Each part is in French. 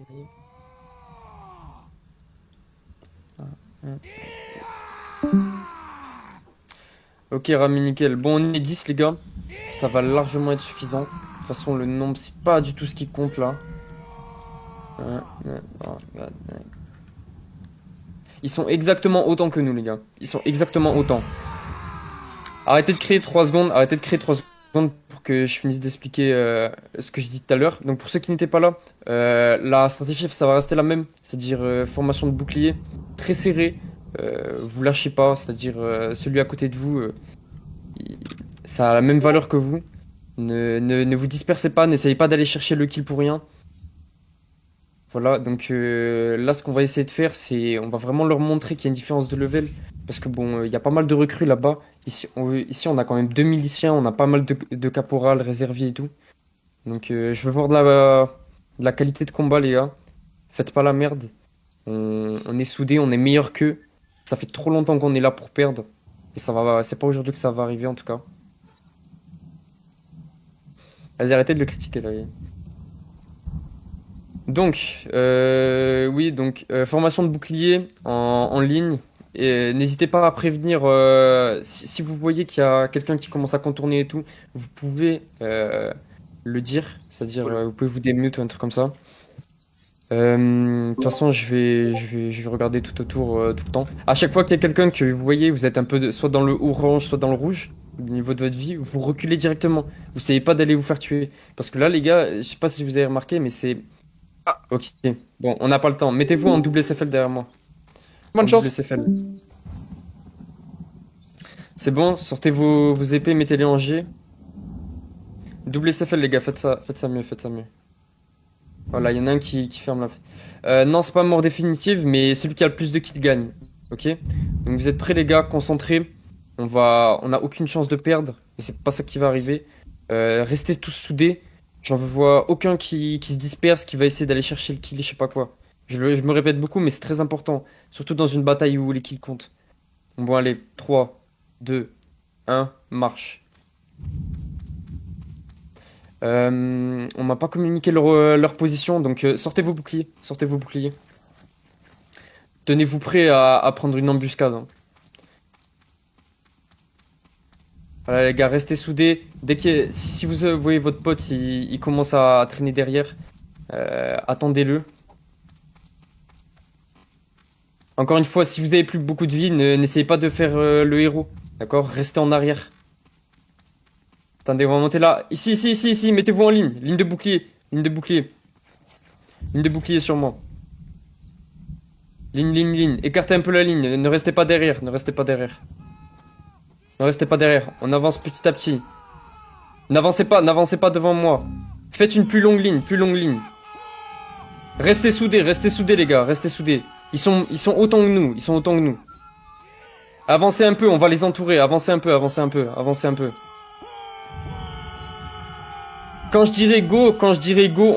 fini. Ok, Rami, nickel. Bon, on est 10, les gars. Ça va largement être suffisant. De toute façon, le nombre, c'est pas du tout ce qui compte là. Ils sont exactement autant que nous, les gars. Ils sont exactement autant. Arrêtez de créer 3 secondes. Arrêtez de créer 3 secondes pour que je finisse d'expliquer ce que je dis tout à l'heure. Donc, pour ceux qui n'étaient pas là, la stratégie, ça va rester la même. C'est-à-dire formation de bouclier très serrée. Vous lâchez pas. C'est-à-dire celui à côté de vous, ça a la même valeur que vous. Ne vous dispersez pas. N'essayez pas d'aller chercher le kill pour rien. Voilà, donc là, ce qu'on va essayer de faire, c'est on va vraiment leur montrer qu'il y a une différence de level. Parce que bon, il y a pas mal de recrues là-bas. Ici, on a quand même 2 miliciens, on a pas mal de caporal, réserviers et tout. Donc je veux voir de la qualité de combat, les gars. Faites pas la merde. On est soudés, on est meilleur qu'eux. Ça fait trop longtemps qu'on est là pour perdre. Et c'est pas aujourd'hui que ça va arriver en tout cas. Vas-y, arrêtez de le critiquer là. Donc, oui, donc formation de bouclier en ligne. Et n'hésitez pas à prévenir si vous voyez qu'il y a quelqu'un qui commence à contourner et tout, vous pouvez le dire, c'est-à-dire vous pouvez vous démute ou un truc comme ça. De toute façon, je vais regarder tout autour tout le temps. À chaque fois qu'il y a quelqu'un que vous voyez, vous êtes un peu soit dans le orange, soit dans le rouge, au niveau de votre vie, vous reculez directement. Vous savez pas d'aller vous faire tuer. Parce que là, les gars, je sais pas si vous avez remarqué, mais c'est Ah, ok. Bon, on n'a pas le temps. Mettez-vous en double SFL derrière moi. En bonne double chance. SFL. C'est bon, sortez vos épées, mettez-les en G. Double SFL, les gars, faites ça mieux, faites ça mieux. Voilà, il y en a un qui ferme la. Non, c'est pas mort définitive, mais celui qui a le plus de kills gagne. Ok? Donc vous êtes prêts, les gars, concentrés. On a aucune chance de perdre, et c'est pas ça qui va arriver. Restez tous soudés. J'en vois aucun qui se disperse, qui va essayer d'aller chercher le kill, je sais pas quoi. Je me répète beaucoup, mais c'est très important. Surtout dans une bataille où les kills comptent. Bon, allez, 3, 2, 1, marche. On m'a pas communiqué leur position, donc sortez vos boucliers. Sortez vos boucliers. Tenez-vous prêts à prendre une embuscade, hein. Voilà, les gars, restez soudés. Si vous voyez votre pote, il commence à traîner derrière, attendez-le. Encore une fois, si vous avez plus beaucoup de vie, n'essayez pas de faire le héros. D'accord? Restez en arrière. Attendez, on va monter là. Ici, mettez-vous en ligne. Ligne de bouclier. Ligne de bouclier. Ligne de bouclier sur moi. Ligne. Écartez un peu la ligne. Ne restez pas derrière. Ne restez pas derrière. Ne restez pas derrière. On avance petit à petit. N'avancez pas devant moi. Faites une plus longue ligne, plus longue ligne. Restez soudés, les gars. Restez soudés. Ils sont autant que nous. Ils sont autant que nous. Avancez un peu, on va les entourer. Avancez un peu. Quand je dirai go,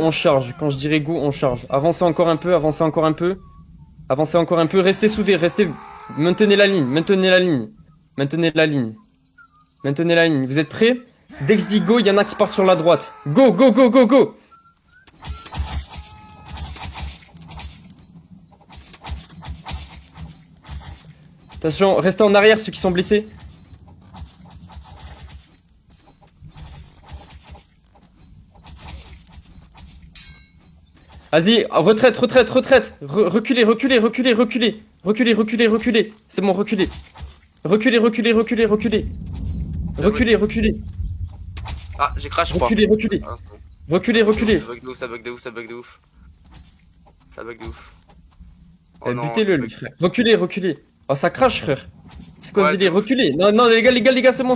on charge. Quand je dirai go, on charge. Avancez encore un peu. Restez soudés, Maintenez la ligne. Vous êtes prêts? Dès que je dis go, il y en a qui partent sur la droite. Go. Attention, restez en arrière ceux qui sont blessés. Vas-y, retraite. Reculez. C'est bon, reculez. Reculez. Ah, j'ai crash, je crois. Reculez. Ah, c'est bon. Reculez. Ça bug de ouf. Oh non, Butez-le, ça lui, bug. frère. Reculez. Oh, ça crache, frère. C'est quoi Ouais, ce délire? de ouf. Reculez. Non, les gars, c'est bon.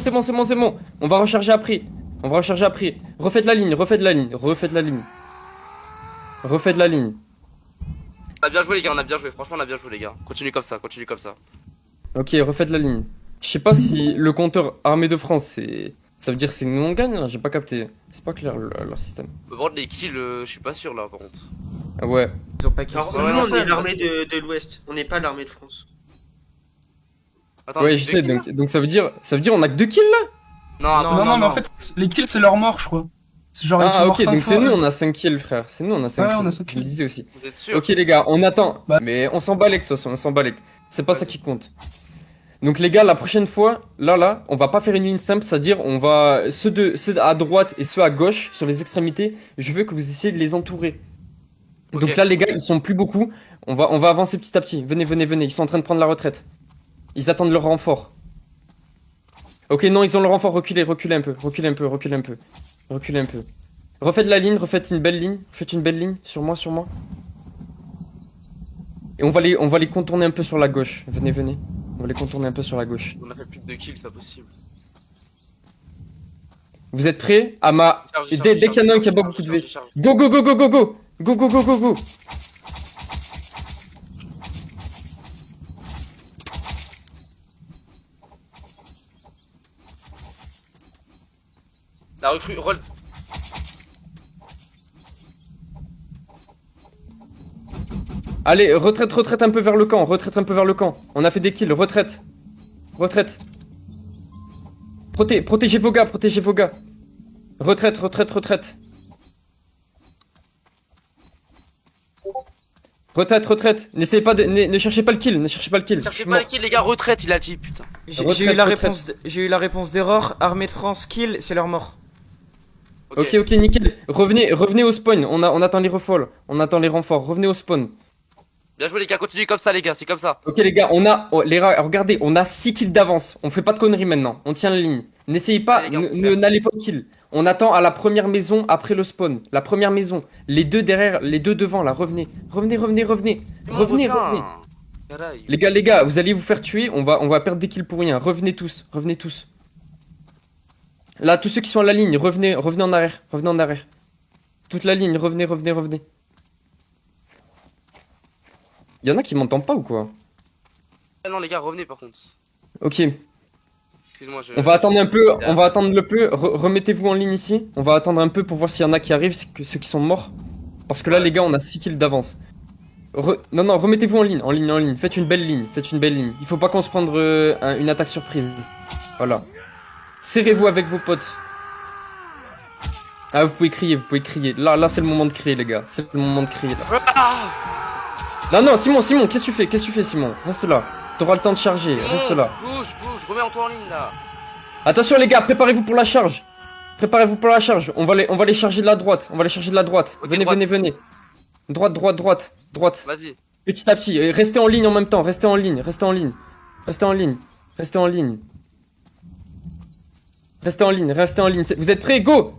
On va recharger après. Refaites la ligne. On a bien joué, les gars, Franchement, on a bien joué, les gars. Continue comme ça. Ok, refaites la ligne. Je sais pas si le compteur Armée de France, ça veut dire que c'est nous on gagne, hein. J'ai pas capté. C'est pas clair leur système. Par contre, les kills, je suis pas sûr là, par contre. Ah ouais. Ils ont pas Alors, Ouais, nous, non, on ça, est l'armée de l'Ouest, on n'est pas l'armée de France. Attends, Ouais, mais je deux sais, kills, donc ça veut dire on a que 2 kills là? là. Non, Non, Non, mais en fait, les kills, c'est leur mort, je crois. C'est genre, ils sont Ah, morts ok, 5 donc c'est fois. nous, on a 5 kills, frère. C'est nous, on a 5 Ouais, kills. on a 5 Je le kills. disais aussi. Vous êtes sûr? Ok, les gars, on attend. Bah. Mais on s'en bat les, de toute façon, on s'en bat les. C'est pas ça qui compte. Donc, les gars, la prochaine fois, là, on va pas faire une ligne simple, c'est-à-dire, on va. Ceux à droite et ceux à gauche, sur les extrémités, je veux que vous essayez de les entourer. Ok. Donc là, les gars, ils sont plus beaucoup. On va avancer petit à petit. Venez, venez, venez. Ils sont en train de prendre la retraite. Ils attendent leur renfort. Ok, non, ils ont le renfort. Reculez, reculez un peu. Reculez un peu, reculez un peu. Reculez un peu. Refaites la ligne, refaites une belle ligne. Faites une belle ligne. Sur moi, sur moi. Et on va les contourner un peu sur la gauche. Venez, venez. On va les contourner un peu sur la gauche. On a fait plus de 2 kills, c'est pas possible. Vous êtes prêts à ma... Charge, Dès charge, qu'il y en a un qui a pas charge, beaucoup de charge, V. charge. Go, go, go, go, go, go. Go, go, go, go, go. La recrue, Rolls. Allez, retraite, retraite un peu vers le camp. Retraite un peu vers le camp. On a fait des kills. Retraite. Retraite. Protégez vos gars, protégez vos gars. Retraite, retraite, retraite. Retraite, retraite. N'essayez pas de... Ne cherchez pas le kill, ne cherchez pas le kill. Cherchez Je suis pas mort. les kills, les gars, retraite, il a dit, putain. Retraite, J'ai eu la retraite. réponse, j'ai eu la réponse d'erreur. Armée de France, kill, c'est leur mort. Ok, ok, nickel. Revenez, revenez au spawn. On attend les refalls. On attend les renforts. Revenez au spawn. Bien joué, les gars, continuez comme ça, les gars, c'est comme ça. Ok, les gars, regardez, on a 6 kills d'avance. On fait pas de conneries maintenant. On tient la ligne. N'essayez pas, Allez, les gars, on peut faire. n'allez pas au kill. On attend à la première maison après le spawn. La première maison. Les deux derrière, les deux devant, là. Revenez. Revenez, revenez, revenez. Revenez, revenez. Les gars, vous allez vous faire tuer. On va perdre des kills pour rien. Revenez tous. Revenez tous. Là, tous ceux qui sont à la ligne, revenez, revenez en arrière. Revenez en arrière. Toute la ligne, revenez, revenez, revenez. Il y en a qui m'entendent pas ou quoi? Ah non, les gars, revenez par contre. Ok. Excuse-moi, je. On va attendre un peu, on va attendre le peu. Remettez-vous en ligne ici. On va attendre un peu pour voir s'il y en a qui arrivent, ceux qui sont morts. Parce que là, les gars, on a 6 kills d'avance. Non, non, remettez-vous en ligne, en ligne, en ligne. Faites une belle ligne, faites une belle ligne. Il faut pas qu'on se prenne une attaque surprise. Voilà. Serrez-vous avec vos potes. Ah, vous pouvez crier, vous pouvez crier. Là, c'est le moment de crier, les gars. C'est le moment de crier, là. Ah Non, non, Simon, qu'est-ce que tu fais? Qu'est-ce que tu fais, Simon? Reste là. T'auras le temps de charger, reste là. Bouge, bouge, remets-toi en ligne là. Attention, les gars, préparez-vous pour la charge. Préparez-vous pour la charge. On va les charger de la droite. On va les charger de la droite. Ok, Venez, droite. venez, venez. Droite, droite, droite, droite. Vas-y. Petit à petit. Et restez en ligne en même temps. Restez en ligne. Restez en ligne. Restez en ligne. Restez en ligne. Restez en ligne. Restez en ligne. Vous êtes prêts? Go!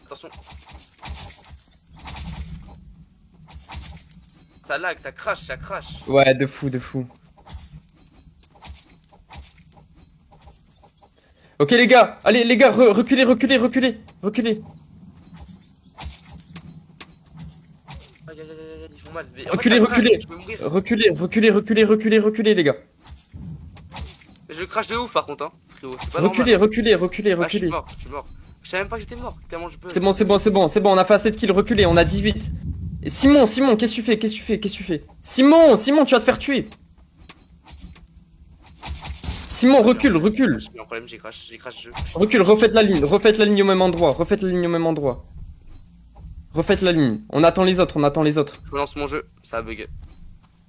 Attention. Ça lag, ça crache, ça crache. Ouais, de fou, de fou. Ok, les gars. Allez, les gars, reculez, reculez, reculez. Reculez. Aïe, aïe, aïe, aïe, ils font mal. Mais en Reculez, fait, ça crache, reculez. je peux mourir. Reculez, reculez, reculez, reculez, reculez, les gars. Mais je crache de ouf par contre, hein, frérot. C'est pas Reculez, normal. reculez, reculez, Ah, je suis reculez. mort, je suis mort. Je savais même pas que j'étais mort, tellement je peux. C'est bon, c'est bon, c'est bon, c'est bon, on a fait assez de kills, reculez, on a 18. Et Simon, qu'est-ce que tu fais? Qu'est-ce que tu fais? Qu'est-ce que tu fais? Simon, tu vas te faire tuer. Simon, recule, recule. Je suis en problème, j'ai crash le jeu. Recule, refaites la ligne au même endroit, refaites la ligne au même endroit. Refaites la ligne. On attend les autres, on attend les autres. Je relance mon jeu, ça a bugué.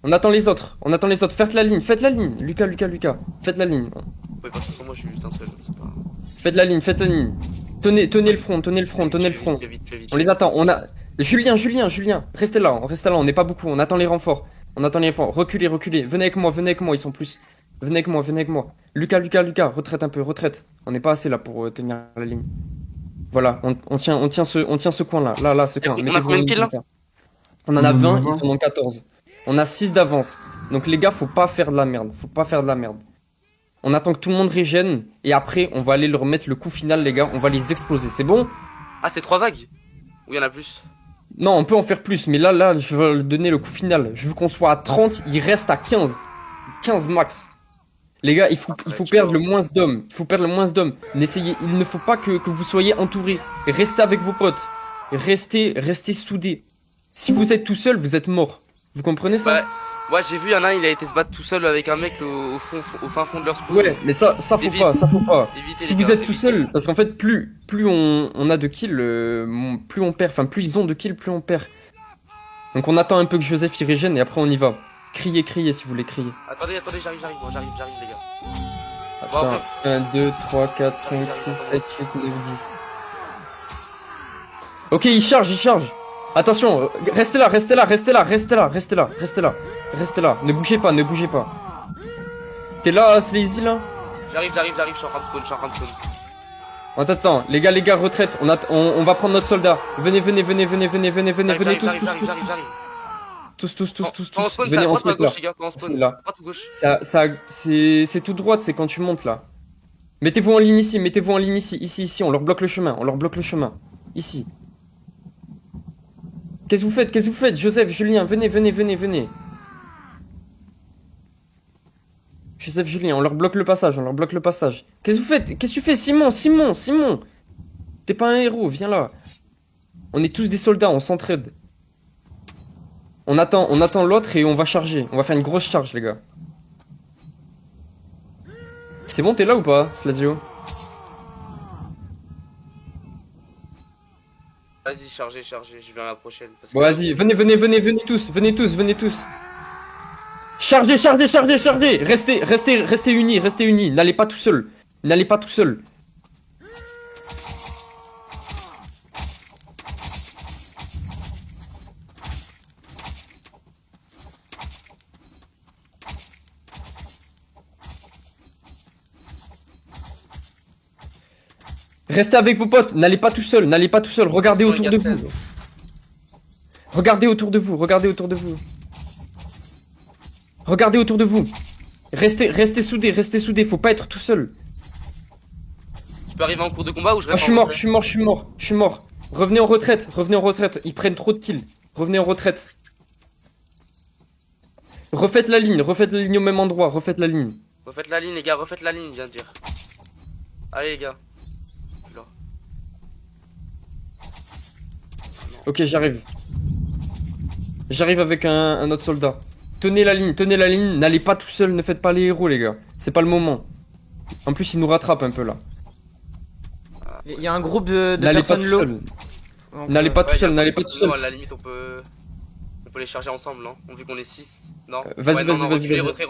On attend les autres, on attend les autres. Faites la ligne, faites la ligne. Lucas, faites la ligne. Vous pouvez pas faire moi, je suis juste un seul, c'est pas. Faites la ligne, faites la ligne. Tenez le front, tenez le front. Fais vite, fais vite. On les attend, on a... Julien, restez là, on n'est pas beaucoup, on attend les renforts. Reculez, venez avec moi, ils sont plus. Venez avec moi. Lucas, retraite un peu, retraite. On n'est pas assez là pour tenir la ligne. Voilà, on tient ce coin là, ce coin. on a Mettez-vous combien de en kills, ligne là comme ça. On en a 20, Mmh. ils sont en 14. On a 6 d'avance. Donc les gars, faut pas faire de la merde, On attend que tout le monde régène et après on va aller leur mettre le coup final, les gars, on va les exploser, c'est bon? Ah, c'est 3 vagues? Ou il y en a plus? Non, on peut en faire plus, mais là, je veux donner le coup final. Je veux qu'on soit à 30, il reste à 15. 15 max. Les gars, il faut perdre le moins d'hommes. Il ne faut pas que vous soyez entourés. Restez avec vos potes. Restez soudés. Si vous êtes tout seul, vous êtes mort. Vous comprenez ça? Ouais. Ouais, j'ai vu, y'en a un, il a été se battre tout seul avec un mec au fin fond de leur spawn. Ouais, mais ça faut Évite. pas, ça faut pas. Évitez, Si les vous gars, êtes tout évitez. seul, parce qu'en fait, plus on a de kills, plus on perd. Enfin, plus ils ont de kills, plus on perd. Donc on attend un peu que Joseph y régène et après on y va. Criez, criez si vous voulez crier. Attendez, j'arrive, moi j'arrive, les gars. Attends, 1, 2, 3, 4, 5, 6, 7, 8, 9, 10. Ok, il charge. Attention, restez là. Ne bougez pas. T'es là, Slazy, là? J'arrive, je suis en train de spawn, Attends, les gars, retraite. On va prendre notre soldat. Venez, tous. Quand on spawn, Venez, c'est à on droite se ou à met là. gauche, les gars, quand on spawn. Là. Droite ou gauche? C'est tout droite, c'est quand tu montes là. Mettez-vous en ligne ici, ici, on leur bloque le chemin, ici. Qu'est-ce que vous faites, Joseph, Julien, venez. Joseph, Julien, on leur bloque le passage. Qu'est-ce que tu fais, Simon? T'es pas un héros, viens là. On est tous des soldats, on s'entraide. On attend l'autre et on va charger. On va faire une grosse charge, les gars. C'est bon, t'es là ou pas, Sladio? Vas-y, chargez, je viens à la prochaine. Parce Bon, que- vas-y, venez tous. Chargez. Restez unis. N'allez pas tout seul. Restez avec vos potes, n'allez pas tout seul. Regardez autour de vous. Regardez autour de vous. Restez soudés, faut pas être tout seul. Tu peux arriver en cours de combat ou je Ah, reste je en suis mort. Revenez en retraite. Ils prennent trop de kills. Revenez en retraite. Refaites la ligne au même endroit. Refaites la ligne, les gars, je viens de dire. Allez, les gars. Je suis là. Ok, j'arrive. J'arrive avec un autre soldat. Tenez la ligne. N'allez pas tout seul, ne faites pas les héros, les gars. C'est pas le moment. En plus, ils nous rattrapent un peu là. Il y a un groupe de N'allez pas personnes tout low. seul. Donc, N'allez pas Ouais, tout seul, y a n'allez beaucoup pas tout de seul. gens, à la limite, on peut les charger ensemble, non? Vu qu'on est 6. Non? Vas-y, Ouais, non, vas-y, non, vas-y, reculez, vas-y. retrait,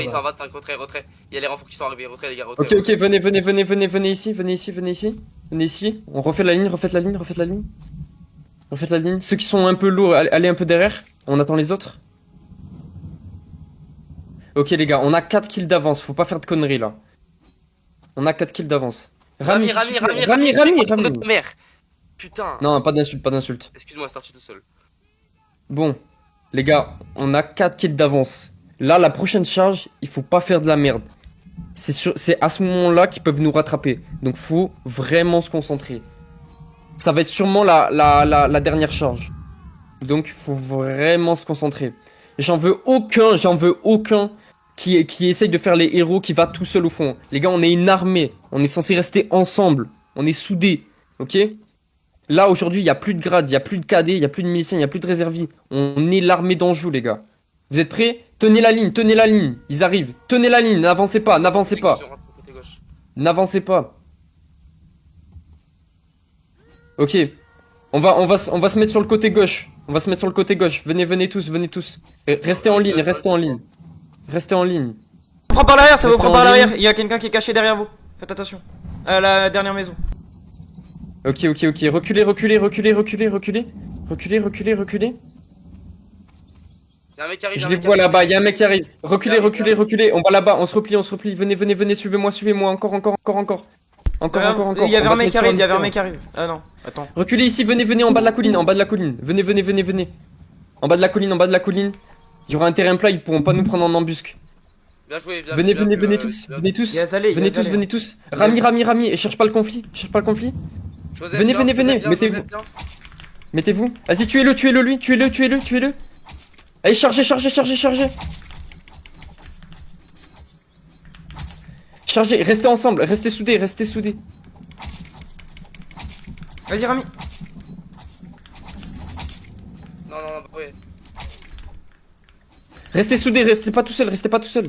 ils sont à 25, retrait. Il y a les renforts qui sont arrivés, retrait, les gars, retrait. Ok, venez ici. On refait la ligne. Refaites la ligne. Ceux qui sont un peu lourds, allez un peu derrière. On attend les autres. Ok, les gars, on a 4 kills d'avance. Faut pas faire de conneries là. On a 4 kills d'avance. Rami, Rami. de mère. Putain. Non, pas d'insulte. Excuse-moi, sorti tout seul. Bon, les gars, on a 4 kills d'avance. Là, la prochaine charge, il faut pas faire de la merde. C'est à ce moment-là qu'ils peuvent nous rattraper. Donc, faut vraiment se concentrer. Ça va être sûrement la dernière charge. Donc, faut vraiment se concentrer. J'en veux aucun qui essaye de faire les héros, qui va tout seul au fond. Les gars, on est une armée. On est censé rester ensemble. On est soudés. Ok? Là, aujourd'hui, il n'y a plus de grade, il n'y a plus de cadets, il n'y a plus de miliciens, il n'y a plus de réservis. On est l'armée d'Anjou, les gars. Vous êtes prêts? Tenez la ligne. Ils arrivent. Tenez la ligne, n'avancez pas. N'avancez pas. Ok. On va se mettre sur le côté gauche. Venez tous. Restez en ligne. On prend par l'arrière, ça vous Restez prend en par ligne. l'arrière. Il y a quelqu'un qui est caché derrière vous. Faites attention. À la dernière maison. Ok. Reculez. Y'a un mec qui arrive. Je les vois là-bas, il y a un mec qui arrive. Reculez. On va là-bas, on se replie. Venez, suivez-moi. Encore. Il y avait On un va se mec mettre qui sur arrive, un terrain. Ah non, attends. Reculez ici, venez en bas de la colline. Venez. En bas de la colline. Il y aura un terrain plat, ils pourront pas nous prendre en embusque. Bien joué, Venez tous. Venez tous. Rami, et cherche pas le conflit. Joseph, Venez, viens, venez, Joseph, mettez-vous. Joseph, viens. Mettez-vous. Vas-y, tuez-le, lui. Tuez-le. Allez, chargez. Chargez, restez ensemble, restez soudés. Vas-y, Rami. Restez soudés, restez pas tout seul, restez pas tout seul.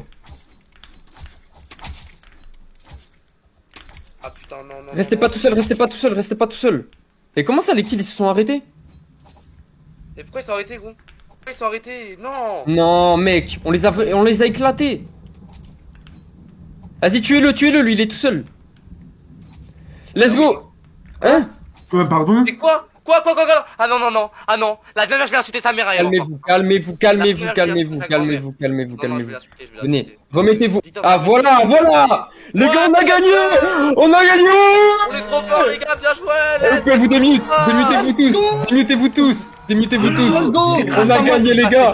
Ah putain, non, non. Restez non, pas non. tout seul, restez pas tout seul, restez pas tout seul. Et comment ça, les kills, ils se sont arrêtés? Et pourquoi ils sont arrêtés, gros? Pourquoi ils sont arrêtés? Non! Non, mec, on les a éclatés. Vas-y, tuez-le, lui, il est tout seul. Let's go. Hein? Quoi, pardon? Mais quoi? Quoi? Ah non, non, non. Ah non. La dernière, je vais insulter sa mère à elle. Calmez-vous, encore. calmez-vous, calmez-vous, La calmez-vous, première, calmez-vous, calmez-vous, Non, non, je calmez-vous. vais l'insulter, je vais Venez, l'insulter. remettez-vous. Dites-moi, Ah, voilà, voilà. Les gars, on a gagné. On a gagné. On est trop forts, les gars, bien joué! Coupez-vous des mutes, démutez-vous tous, démutez-vous tous, démutez-vous tous. On a gagné, les gars.